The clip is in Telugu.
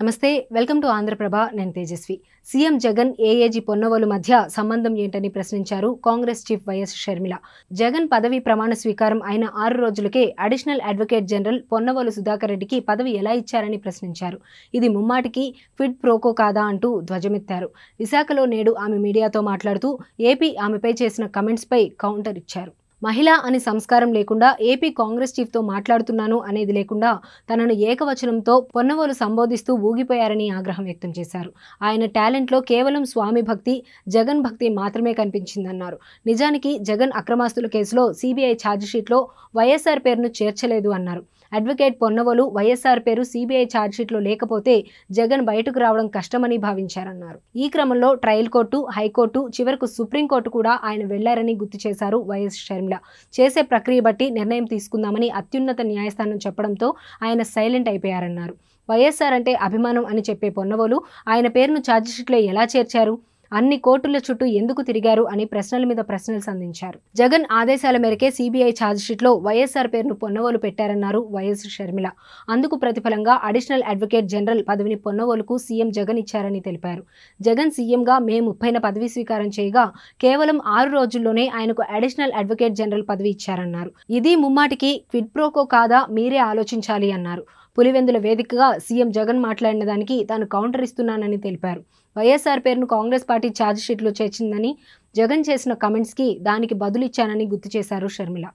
నమస్తే వెల్కమ్ టు ఆంధ్రప్రభ నేను తేజస్వి సీఎం జగన్ ఏఏజీ పొన్నవోలు మధ్య సంబంధం ఏంటని ప్రశ్నించారు కాంగ్రెస్ చీఫ్ వైఎస్ షర్మిల జగన్ పదవి ప్రమాణ స్వీకారం అయిన 6 రోజులకే additional advocate general Ponnavolu Sudhakar రెడ్డికి పదవి ఎలా ఇచ్చారని ప్రశ్నించారు ఇది ముమ్మాటికి క్విడ్ ప్రోకో కాదా అంటూ ధ్వజమెత్తారు విశాఖలో నేడు ఆమె మీడియాతో మాట్లాడుతూ ఏపీ ఆమెపై చేసిన కమెంట్స్ పై కౌంటర్ ఇచ్చారు మహిళ అని సంస్కారం లేకుండా ఏపీ కాంగ్రెస్ చీఫ్తో మాట్లాడుతున్నాను అనేది లేకుండా తనను ఏకవచనంతో పొన్నవోలు సంబోధిస్తూ ఊగిపోయారని ఆగ్రహం వ్యక్తం చేశారు ఆయన టాలెంట్లో కేవలం స్వామి భక్తి జగన్ భక్తి మాత్రమే కనిపించిందన్నారు నిజానికి జగన్ అక్రమాస్తుల కేసులో సిబిఐ ఛార్జిషీట్లో వైఎస్ఆర్ పేరును చేర్చలేదు అన్నారు అడ్వకేట్ పొన్నవోలు వైఎస్ఆర్ పేరు సిబిఐ ఛార్జిషీట్లో లేకపోతే జగన్ బయటకు రావడం కష్టమని భావించారన్నారు ఈ క్రమంలో ట్రయల్ కోర్టు హైకోర్టు చివరకు సుప్రీంకోర్టు కూడా ఆయన వెళ్లారని గుర్తు చేశారు వైఎస్ షర్మిల చేసే ప్రక్రియ బట్టి నిర్ణయం తీసుకుందామని అత్యున్నత న్యాయస్థానం చెప్పడంతో ఆయన సైలెంట్ అయిపోయారన్నారు వైఎస్ఆర్ అంటే అభిమానం అని చెప్పే పొన్నవోలు ఆయన పేరును ఛార్జిషీట్లో ఎలా చేర్చారు అన్ని కోర్టుల చుట్టూ ఎందుకు తిరిగారు అని ప్రశ్నల మీద ప్రశ్నలు సంధించారు జగన్ ఆదేశాల మేరకే సిబిఐ ఛార్జిషీట్లో వైఎస్ఆర్ పేరును పొన్నవోలు పెట్టారన్నారు వైఎస్ షర్మిల అందుకు ప్రతిఫలంగా అడిషనల్ అడ్వకేట్ జనరల్ పదవిని పొన్నవోలుకు సీఎం జగన్ ఇచ్చారని తెలిపారు జగన్ సీఎంగా మే 30న పదవీ స్వీకారం చేయగా కేవలం 6 రోజుల్లోనే ఆయనకు అడిషనల్ అడ్వకేట్ జనరల్ పదవి ఇచ్చారన్నారు ఇది ముమ్మాటికి క్విడ్ ప్రోకో కాదా మీరే ఆలోచించాలి అన్నారు పులివెందుల వేదికగా సీఎం జగన్ మాట్లాడిన దానికి తాను కౌంటర్ ఇస్తున్నానని తెలిపారు వైఎస్ఆర్ పేరును కాంగ్రెస్ పార్టీ ఛార్జిషీట్లో చేర్చిందని జగన్ చేసిన కమెంట్స్కి దానికి బదులిచ్చానని గుర్తు చేశారు షర్మిల